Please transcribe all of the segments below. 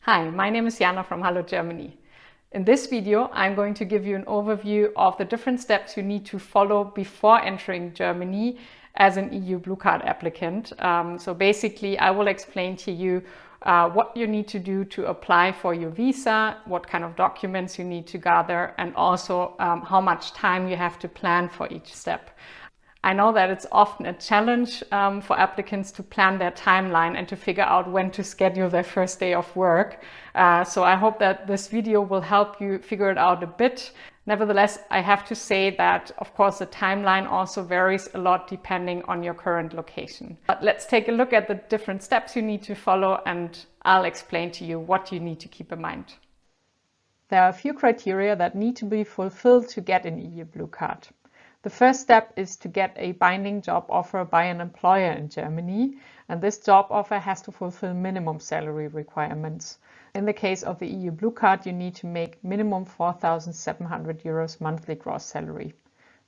Hi, my name is Jana from HalloGermany. In this video, I'm going to give you an overview of the different steps you need to follow before entering Germany as an EU Blue Card applicant. So basically, I will explain to you what you need to do to apply for your visa, what kind of documents you need to gather, and also how much time you have to plan for each step. I know that it's often a challenge for applicants to plan their timeline and to figure out when to schedule their first day of work. So I hope that this video will help you figure it out a bit. Nevertheless, I have to say that, of course, the timeline also varies a lot depending on your current location. But let's take a look at the different steps you need to follow, and I'll explain to you what you need to keep in mind. There are a few criteria that need to be fulfilled to get an EU Blue Card. The first step is to get a binding job offer by an employer in Germany, and this job offer has to fulfill minimum salary requirements. In the case of the EU Blue Card, you need to make minimum 4,700 euros monthly gross salary.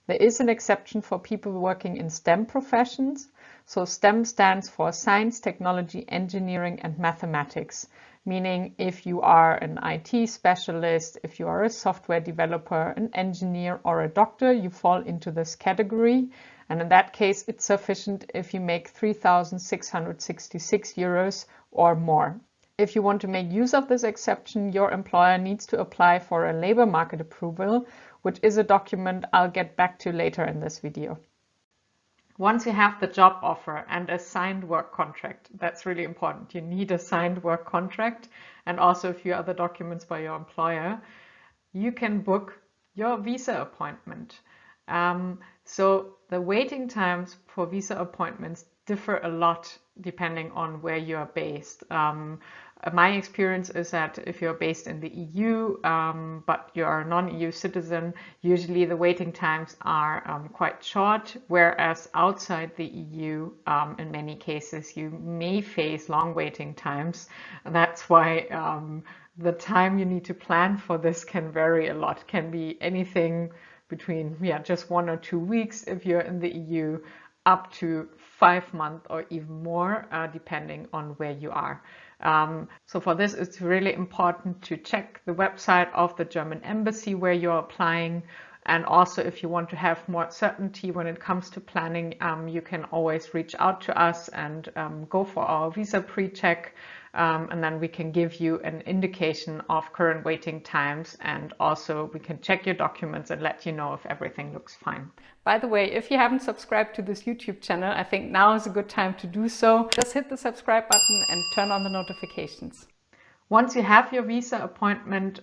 There is an exception for people working in STEM professions. So STEM stands for science, technology, engineering, and mathematics. Meaning if you are an IT specialist, if you are a software developer, an engineer, or a doctor, you fall into this category. And in that case, it's sufficient if you make 3,666 euros or more. If you want to make use of this exception, your employer needs to apply for a labor market approval, which is a document I'll get back to later in this video. Once you have the job offer and a signed work contract, that's really important. You need a signed work contract and also a few other documents by your employer. You can book your visa appointment. So the waiting times for visa appointments differ a lot depending on where you are based. My experience is that if you're based in the EU, but you're a non-EU citizen, usually the waiting times are quite short, whereas outside the EU, in many cases, you may face long waiting times. That's why the time you need to plan for this can vary a lot. Can be anything between just 1 or 2 weeks if you're in the EU, up to 5 months or even more, depending on where you are. So for this, it's really important to check the website of the German embassy where you're applying. And also, if you want to have more certainty when it comes to planning, you can always reach out to us and go for our visa pre-check. And then we can give you an indication of current waiting times, and also we can check your documents and let you know if everything looks fine. By the way, if you haven't subscribed to this YouTube channel, I think now is a good time to do so. Just hit the subscribe button and turn on the notifications. Once you have your visa appointment,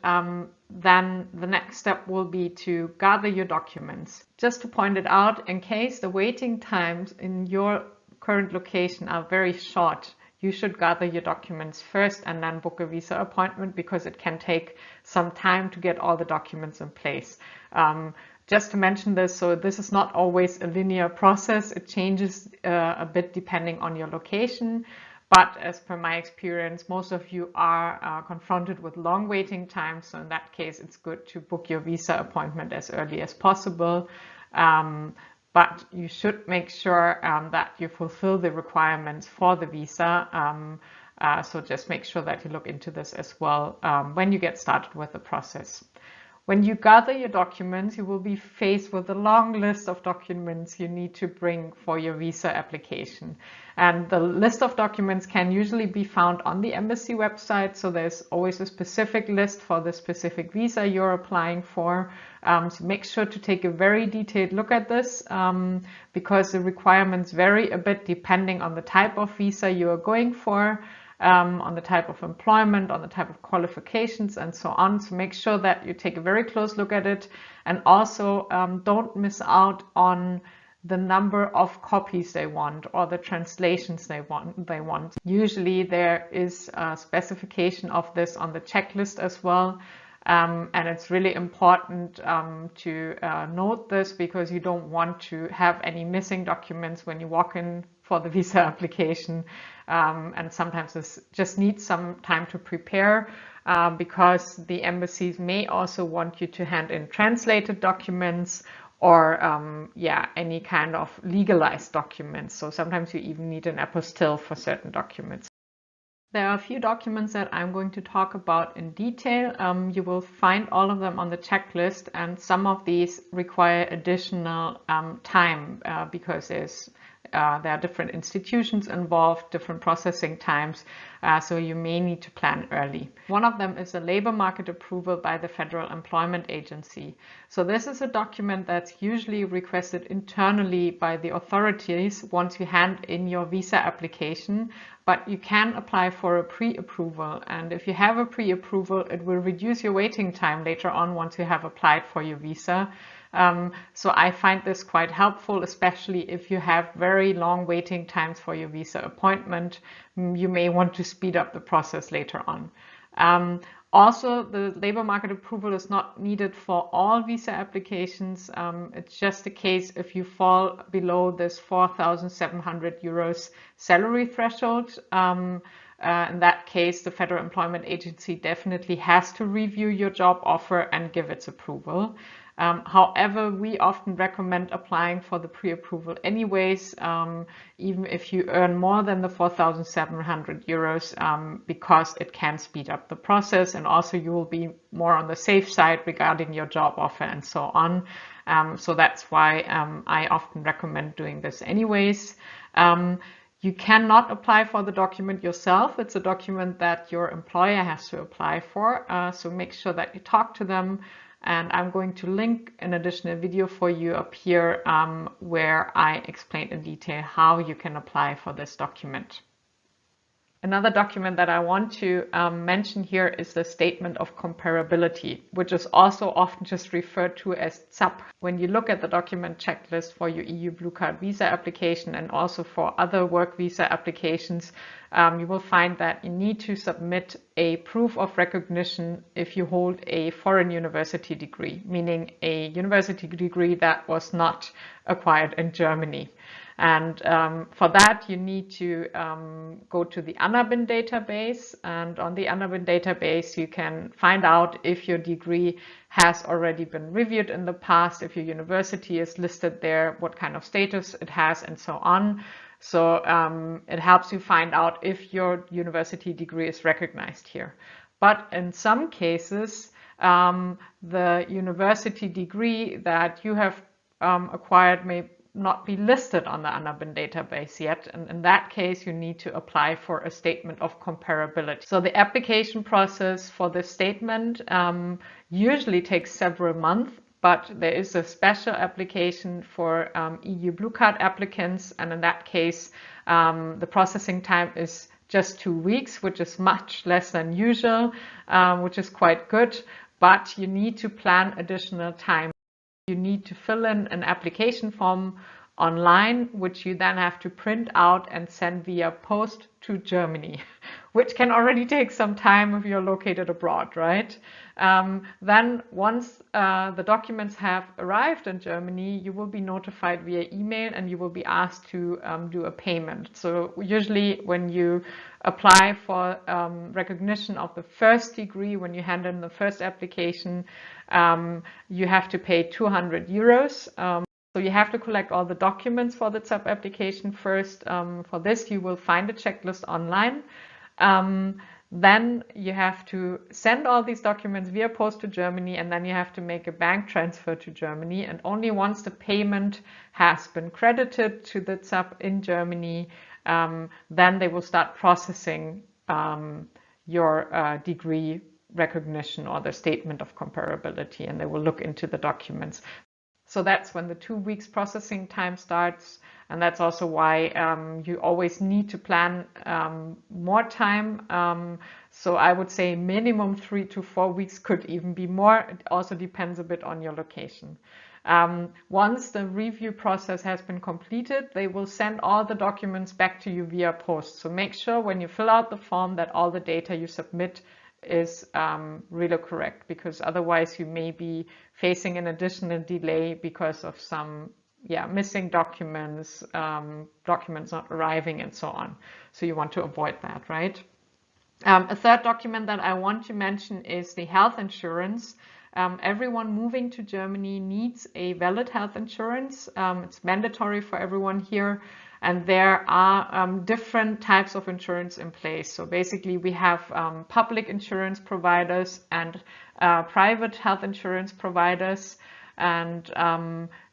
then the next step will be to gather your documents. Just to point it out, in case the waiting times in your current location are very short, you should gather your documents first and then book a visa appointment, because it can take some time to get all the documents in place. Just to mention this, so this is not always a linear process. It changes a bit depending on your location. But as per my experience, most of you are confronted with long waiting times. So in that case, it's good to book your visa appointment as early as possible. But you should make sure that you fulfill the requirements for the visa. So just make sure that you look into this as well when you get started with the process. When you gather your documents, you will be faced with a long list of documents you need to bring for your visa application. And the list of documents can usually be found on the embassy website. So there's always a specific list for the specific visa you're applying for. So make sure to take a very detailed look at this because the requirements vary a bit depending on the type of visa you are going for. On the type of employment, on the type of qualifications, and so on. So make sure that you take a very close look at it, and also don't miss out on the number of copies they want or the translations they want. Usually there is a specification of this on the checklist as well. And it's really important to note this, because you don't want to have any missing documents when you walk in for the visa application. And sometimes this just needs some time to prepare because the embassies may also want you to hand in translated documents or any kind of legalized documents. So sometimes you even need an apostille for certain documents. There are a few documents that I'm going to talk about in detail. You will find all of them on the checklist, and some of these require additional time because there are different institutions involved, different processing times, so you may need to plan early. One of them is a labor market approval by the Federal Employment Agency. So this is a document that's usually requested internally by the authorities once you hand in your visa application, but you can apply for a pre-approval. And if you have a pre-approval, it will reduce your waiting time later on once you have applied for your visa. So I find this quite helpful, especially if you have very long waiting times for your visa appointment. You may want to speed up the process later on. Also, the labor market approval is not needed for all visa applications. It's just the case if you fall below this 4,700 euros salary threshold. In that case, the Federal Employment Agency definitely has to review your job offer and give its approval. However, we often recommend applying for the pre-approval anyways, even if you earn more than the 4,700 euros, because it can speed up the process, and also you will be more on the safe side regarding your job offer and so on. So that's why I often recommend doing this anyways. You cannot apply for the document yourself. It's a document that your employer has to apply for. So make sure that you talk to them. And I'm going to link an additional video for you up here where I explain in detail how you can apply for this document. Another document that I want to mention here is the statement of comparability, which is also often just referred to as ZAP. When you look at the document checklist for your EU Blue Card visa application and also for other work visa applications, you will find that you need to submit a proof of recognition if you hold a foreign university degree, meaning a university degree that was not acquired in Germany. And for that, you need to go to the ANABIN database. And on the ANABIN database, you can find out if your degree has already been reviewed in the past, if your university is listed there, what kind of status it has, and so on. So it helps you find out if your university degree is recognized here. But in some cases, the university degree that you have acquired may not be listed on the ANABIN database yet, and in that case you need to apply for a statement of comparability. So the application process for this statement usually takes several months, but there is a special application for EU Blue Card applicants, and in that case the processing time is just 2 weeks, which is much less than usual, which is quite good, but you need to plan additional time. You need to fill in an application form online, which you then have to print out and send via post to Germany, which can already take some time if you're located abroad, right? Then once the documents have arrived in Germany, you will be notified via email and you will be asked to do a payment. So usually when you apply for recognition of the first degree, when you hand in the first application, you have to pay 200 euros. So you have to collect all the documents for the ZAP application first. For this, you will find a checklist online. Then you have to send all these documents via post to Germany, and then you have to make a bank transfer to Germany. And only once the payment has been credited to the ZAP in Germany, then they will start processing your degree recognition or the statement of comparability, and they will look into the documents. So that's when the 2 weeks processing time starts, and that's also why you always need to plan more time. So I would say minimum 3 to 4 weeks, could even be more. It also depends a bit on your location. Once the review process has been completed, they will send all the documents back to you via post. So make sure when you fill out the form that all the data you submit is really correct, because otherwise you may be facing an additional delay because of some missing documents, documents not arriving, and so on. So you want to avoid that, right? A third document that I want to mention is the health insurance. Everyone moving to Germany needs a valid health insurance. It's mandatory for everyone here. And there are different types of insurance in place. So basically we have public insurance providers and private health insurance providers. And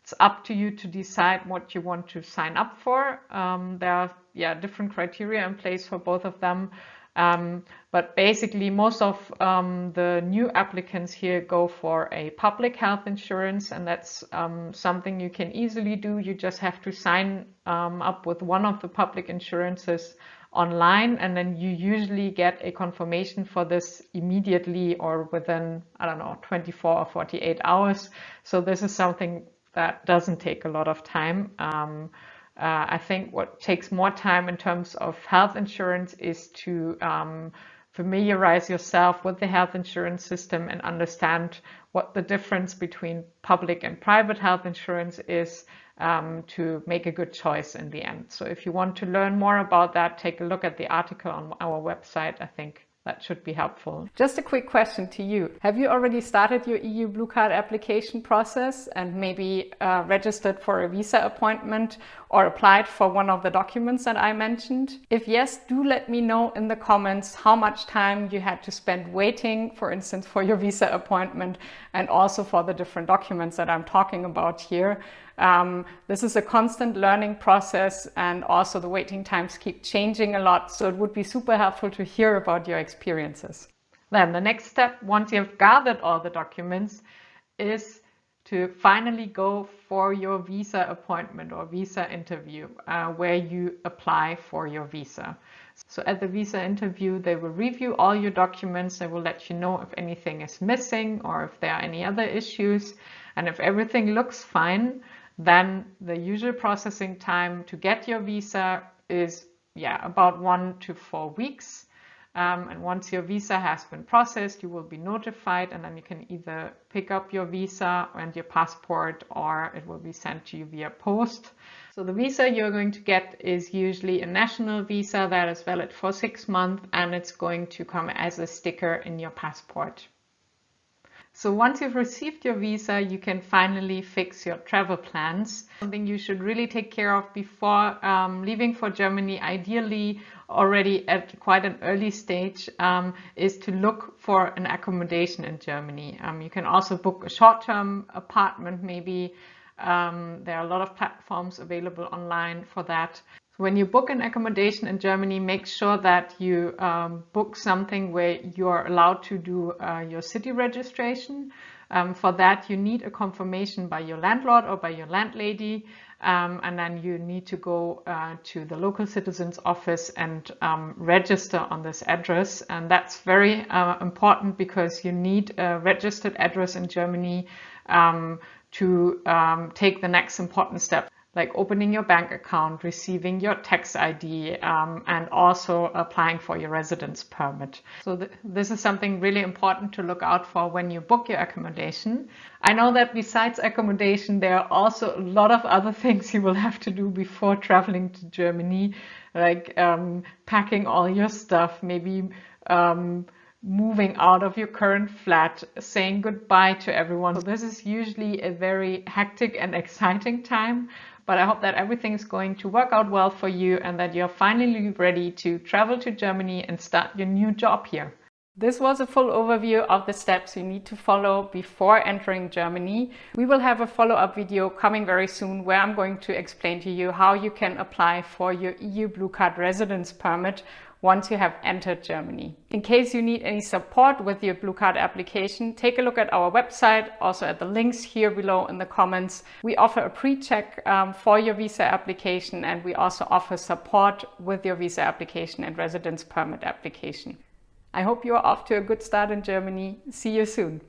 it's up to you to decide what you want to sign up for. There are different criteria in place for both of them. But basically most of the new applicants here go for a public health insurance, and that's something you can easily do. You just have to sign up with one of the public insurances online, and then you usually get a confirmation for this immediately or within, I don't know, 24 or 48 hours. So this is something that doesn't take a lot of time. I think what takes more time in terms of health insurance is to familiarize yourself with the health insurance system and understand what the difference between public and private health insurance is, to make a good choice in the end. So if you want to learn more about that, take a look at the article on our website. I think that should be helpful. Just a quick question to you. Have you already started your EU Blue Card application process and maybe registered for a visa appointment or applied for one of the documents that I mentioned? If yes, do let me know in the comments how much time you had to spend waiting, for instance, for your visa appointment and also for the different documents that I'm talking about here. This is a constant learning process, and also the waiting times keep changing a lot, so it would be super helpful to hear about your experiences. Then the next step, once you've gathered all the documents, is to finally go for your visa appointment or visa interview, where you apply for your visa. So at the visa interview, they will review all your documents. They will let you know if anything is missing or if there are any other issues. And if everything looks fine, then the usual processing time to get your visa is about 1 to 4 weeks. And once your visa has been processed, you will be notified, and then you can either pick up your visa and your passport, or it will be sent to you via post. So the visa you're going to get is usually a national visa that is valid for 6 months, and it's going to come as a sticker in your passport. So once you've received your visa, you can finally fix your travel plans. Something you should really take care of before leaving for Germany, ideally already at quite an early stage, is to look for an accommodation in Germany. You can also book a short-term apartment maybe. There are a lot of platforms available online for that. So when you book an accommodation in Germany, make sure that you book something where you're allowed to do your city registration. For that, you need a confirmation by your landlord or by your landlady, and then you need to go to the local citizens office and register on this address. And that's very important, because you need a registered address in Germany to take the next important step, like opening your bank account, receiving your tax ID, and also applying for your residence permit. So this is something really important to look out for when you book your accommodation. I know that besides accommodation, there are also a lot of other things you will have to do before traveling to Germany, like packing all your stuff, maybe moving out of your current flat, saying goodbye to everyone. So this is usually a very hectic and exciting time. But I hope that everything is going to work out well for you, and that you're finally ready to travel to Germany and start your new job here. This was a full overview of the steps you need to follow before entering Germany. We will have a follow-up video coming very soon, where I'm going to explain to you how you can apply for your EU Blue Card residence permit once you have entered Germany. In case you need any support with your Blue Card application, take a look at our website, also at the links here below in the comments. We offer a pre-check for your visa application, and we also offer support with your visa application and residence permit application. I hope you are off to a good start in Germany. See you soon.